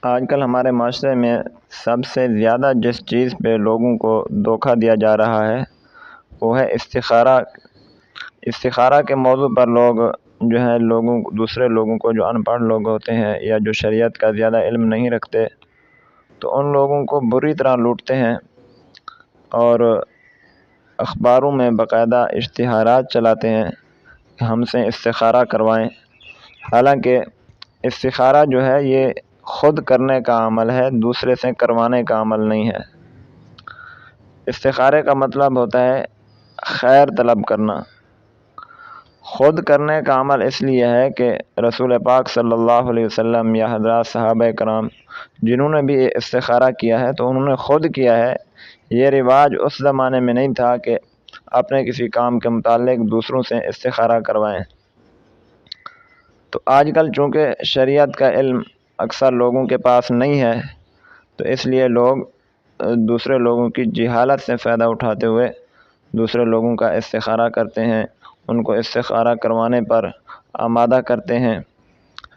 آج کل ہمارے معاشرے میں سب سے زیادہ جس چیز پہ لوگوں کو دھوکہ دیا جا رہا ہے وہ ہے استخارہ۔ استخارہ کے موضوع پر لوگ جو ہے دوسرے لوگوں کو، جو ان پڑھ لوگ ہوتے ہیں یا جو شریعت کا زیادہ علم نہیں رکھتے، تو ان لوگوں کو بری طرح لوٹتے ہیں اور اخباروں میں باقاعدہ اشتہارات چلاتے ہیں کہ ہم سے استخارہ کروائیں۔ حالانکہ استخارہ جو ہے یہ خود کرنے کا عمل ہے، دوسرے سے کروانے کا عمل نہیں ہے۔ استخارے کا مطلب ہوتا ہے خیر طلب کرنا۔ خود کرنے کا عمل اس لیے ہے کہ رسول پاک صلی اللہ علیہ وسلم یا حضرات صحابہ کرام جنہوں نے بھی استخارہ کیا ہے تو انہوں نے خود کیا ہے۔ یہ رواج اس زمانے میں نہیں تھا کہ اپنے کسی کام کے متعلق دوسروں سے استخارہ کروائیں۔ تو آج کل چونکہ شریعت کا علم اکثر لوگوں کے پاس نہیں ہے، تو اس لیے لوگ دوسرے لوگوں کی جہالت سے فائدہ اٹھاتے ہوئے دوسرے لوگوں کا استخارہ کرتے ہیں، ان کو استخارہ کروانے پر آمادہ کرتے ہیں،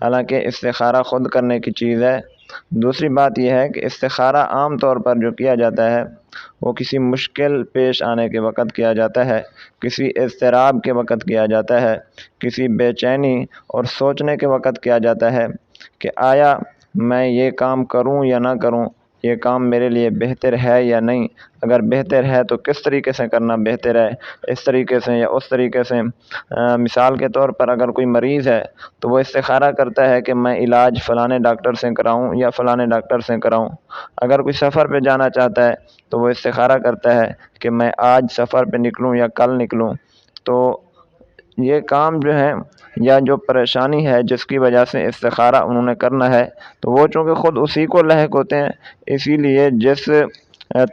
حالانکہ استخارہ خود کرنے کی چیز ہے۔ دوسری بات یہ ہے کہ استخارہ عام طور پر جو کیا جاتا ہے وہ کسی مشکل پیش آنے کے وقت کیا جاتا ہے، کسی اضطراب کے وقت کیا جاتا ہے، کسی بے چینی اور سوچنے کے وقت کیا جاتا ہے کہ آیا میں یہ کام کروں یا نہ کروں، یہ کام میرے لیے بہتر ہے یا نہیں، اگر بہتر ہے تو کس طریقے سے کرنا بہتر ہے، اس طریقے سے یا اس طریقے سے۔ مثال کے طور پر اگر کوئی مریض ہے تو وہ استخارہ کرتا ہے کہ میں علاج فلانے ڈاکٹر سے کراؤں یا فلانے ڈاکٹر سے کراؤں۔ اگر کوئی سفر پہ جانا چاہتا ہے تو وہ استخارہ کرتا ہے کہ میں آج سفر پہ نکلوں یا کل نکلوں۔ تو یہ کام جو ہے یا جو پریشانی ہے جس کی وجہ سے استخارہ انہوں نے کرنا ہے، تو وہ چونکہ خود اسی کو لاحق ہوتے ہیں، اسی لیے جس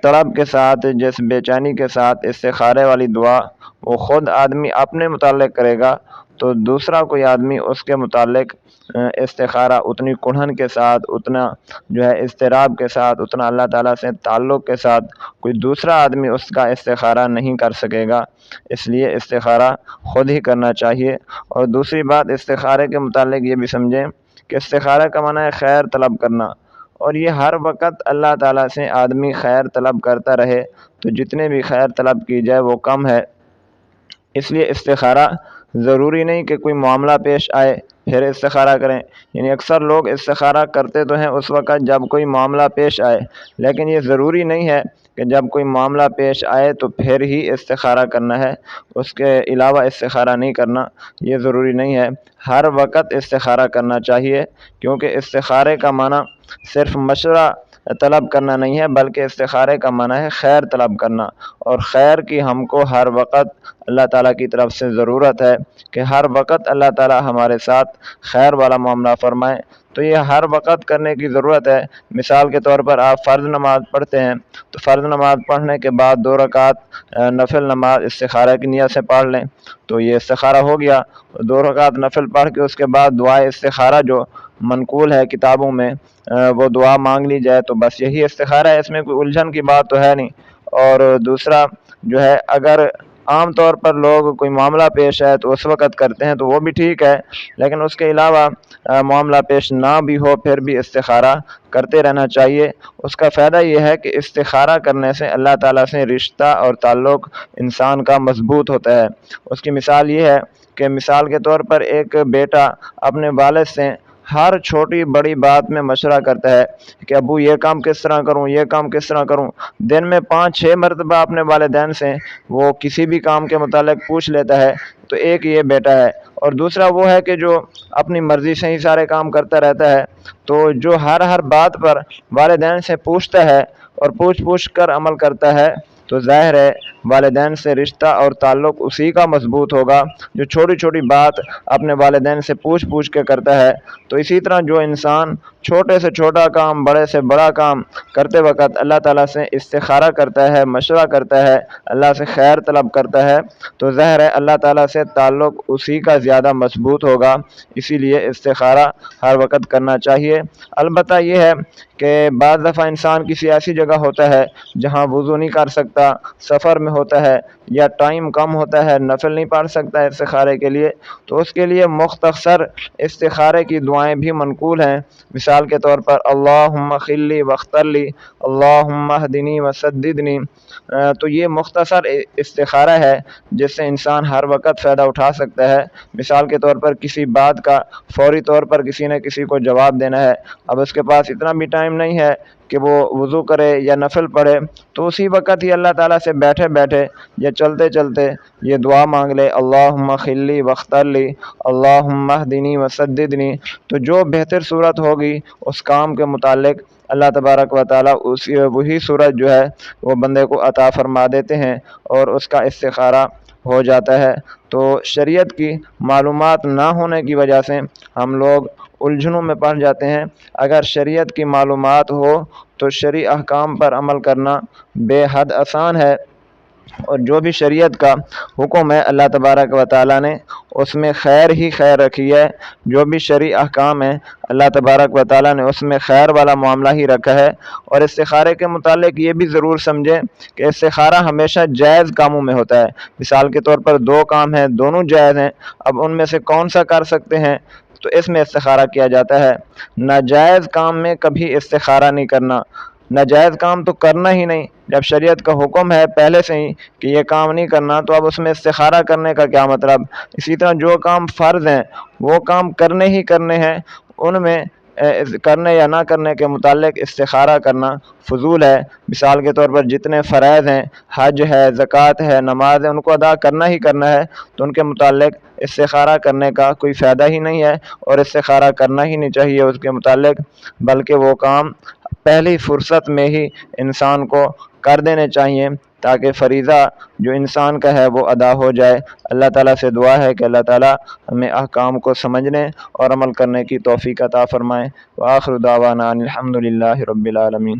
طلب کے ساتھ، جس بے چینی کے ساتھ استخارے والی دعا وہ خود آدمی اپنے متعلق کرے گا، تو دوسرا کوئی آدمی اس کے متعلق استخارہ اتنی کڑھن کے ساتھ، اتنا جو ہے اضطراب کے ساتھ، اتنا اللہ تعالیٰ سے تعلق کے ساتھ کوئی دوسرا آدمی اس کا استخارہ نہیں کر سکے گا۔ اس لیے استخارہ خود ہی کرنا چاہیے۔ اور دوسری بات استخارے کے متعلق یہ بھی سمجھیں کہ استخارہ کا معنی ہے خیر طلب کرنا، اور یہ ہر وقت اللہ تعالیٰ سے آدمی خیر طلب کرتا رہے تو جتنے بھی خیر طلب کی جائے وہ کم ہے۔ اس لیے استخارہ ضروری نہیں کہ کوئی معاملہ پیش آئے پھر استخارہ کریں، یعنی اکثر لوگ استخارہ کرتے تو ہیں اس وقت جب کوئی معاملہ پیش آئے، لیکن یہ ضروری نہیں ہے کہ جب کوئی معاملہ پیش آئے تو پھر ہی استخارہ کرنا ہے، اس کے علاوہ استخارہ نہیں کرنا، یہ ضروری نہیں ہے۔ ہر وقت استخارہ کرنا چاہیے، کیونکہ استخارے کا معنی صرف مشورہ طلب کرنا نہیں ہے، بلکہ استخارے کا معنی ہے خیر طلب کرنا، اور خیر کی ہم کو ہر وقت اللہ تعالیٰ کی طرف سے ضرورت ہے کہ ہر وقت اللہ تعالیٰ ہمارے ساتھ خیر والا معاملہ فرمائے، تو یہ ہر وقت کرنے کی ضرورت ہے۔ مثال کے طور پر آپ فرض نماز پڑھتے ہیں تو فرض نماز پڑھنے کے بعد 2 رکعت نفل نماز استخارہ کی نیت سے پڑھ لیں تو یہ استخارہ ہو گیا۔ 2 رکعت نفل پڑھ کے اس کے بعد دعائے استخارہ جو منقول ہے کتابوں میں وہ دعا مانگ لی جائے تو بس یہی استخارہ ہے، اس میں کوئی الجھن کی بات تو ہے نہیں۔ اور دوسرا جو ہے، اگر عام طور پر لوگ کوئی معاملہ پیش ہے تو اس وقت کرتے ہیں تو وہ بھی ٹھیک ہے، لیکن اس کے علاوہ معاملہ پیش نہ بھی ہو پھر بھی استخارہ کرتے رہنا چاہیے۔ اس کا فائدہ یہ ہے کہ استخارہ کرنے سے اللہ تعالیٰ سے رشتہ اور تعلق انسان کا مضبوط ہوتا ہے۔ اس کی مثال یہ ہے کہ مثال کے طور پر ایک بیٹا اپنے والد سے ہر چھوٹی بڑی بات میں مشورہ کرتا ہے کہ ابو یہ کام کس طرح کروں، یہ کام کس طرح کروں، دن میں 5-6 مرتبہ اپنے والدین سے وہ کسی بھی کام کے متعلق پوچھ لیتا ہے، تو ایک یہ بیٹا ہے۔ اور دوسرا وہ ہے کہ جو اپنی مرضی سے ہی سارے کام کرتا رہتا ہے، تو جو ہر بات پر والدین سے پوچھتا ہے اور پوچھ کر عمل کرتا ہے، تو ظاہر ہے والدین سے رشتہ اور تعلق اسی کا مضبوط ہوگا جو چھوٹی چھوٹی بات اپنے والدین سے پوچھ کے کرتا ہے۔ تو اسی طرح جو انسان چھوٹے سے چھوٹا کام، بڑے سے بڑا کام کرتے وقت اللہ تعالیٰ سے استخارہ کرتا ہے، مشورہ کرتا ہے، اللہ سے خیر طلب کرتا ہے، تو ظاہر ہے اللہ تعالیٰ سے تعلق اسی کا زیادہ مضبوط ہوگا۔ اسی لیے استخارہ ہر وقت کرنا چاہیے۔ البتہ یہ ہے کہ بعض دفعہ انسان کسی ایسی جگہ ہوتا ہے جہاں وضو نہیں کر سکتا، سفر میں ہوتا ہے یا ٹائم کم ہوتا ہے، نفل نہیں پڑھ سکتا ہے استخارے کے لیے، تو اس کے لیے مختصر استخارے کی دعائیں بھی منقول ہیں۔ مثال کے طور پر اللہم خلی واختر لی، اللہم اہدنی وسددنی، تو یہ مختصر استخارہ ہے جس سے انسان ہر وقت فائدہ اٹھا سکتا ہے۔ مثال کے طور پر کسی بات کا فوری طور پر کسی نے کسی کو جواب دینا ہے، اب اس کے پاس اتنا بھی ٹائم نہیں ہے کہ وہ وضو کرے یا نفل پڑھے، تو اسی وقت ہی اللہ تعالیٰ سے بیٹھے بیٹھے یا چلتے چلتے یہ دعا مانگ لے، اللہم خلی واختر لی، اللہم اہدنی وسددنی، تو جو بہتر صورت ہوگی اس کام کے متعلق اللہ تبارک و تعالیٰ وہی صورت جو ہے وہ بندے کو عطا فرما دیتے ہیں اور اس کا استخارہ ہو جاتا ہے۔ تو شریعت کی معلومات نہ ہونے کی وجہ سے ہم لوگ الجھنوں میں پڑ جاتے ہیں۔ اگر شریعت کی معلومات ہو تو شرعی احکام پر عمل کرنا بے حد آسان ہے، اور جو بھی شریعت کا حکم ہے اللہ تبارک و تعالیٰ نے اس میں خیر ہی خیر رکھی ہے، جو بھی شرعی احکام ہے اللہ تبارک و تعالیٰ نے اس میں خیر والا معاملہ ہی رکھا ہے۔ اور استخارے کے متعلق یہ بھی ضرور سمجھیں کہ استخارہ ہمیشہ جائز کاموں میں ہوتا ہے۔ مثال کے طور پر دو کام ہیں، دونوں جائز ہیں، اب ان میں سے کون سا کر سکتے ہیں تو اس میں استخارہ کیا جاتا ہے۔ ناجائز کام میں کبھی استخارہ نہیں کرنا، ناجائز کام تو کرنا ہی نہیں، جب شریعت کا حکم ہے پہلے سے ہی کہ یہ کام نہیں کرنا تو اب اس میں استخارہ کرنے کا کیا مطلب۔ اسی طرح جو کام فرض ہیں وہ کام کرنے ہی کرنے ہیں، ان میں کرنے یا نہ کرنے کے متعلق استخارہ کرنا فضول ہے۔ مثال کے طور پر جتنے فرائض ہیں، حج ہے، زکوٰۃ ہے، نماز ہے، ان کو ادا کرنا ہی کرنا ہے، تو ان کے متعلق استخارہ کرنے کا کوئی فائدہ ہی نہیں ہے اور استخارہ کرنا ہی نہیں چاہیے اس کے متعلق، بلکہ وہ کام پہلی فرصت میں ہی انسان کو کر دینے چاہیے تاکہ فریضہ جو انسان کا ہے وہ ادا ہو جائے۔ اللہ تعالیٰ سے دعا ہے کہ اللہ تعالیٰ ہمیں احکام کو سمجھنے اور عمل کرنے کی توفیق عطا فرمائے۔ وآخر دعوانا ان الحمد للہ رب العالمین۔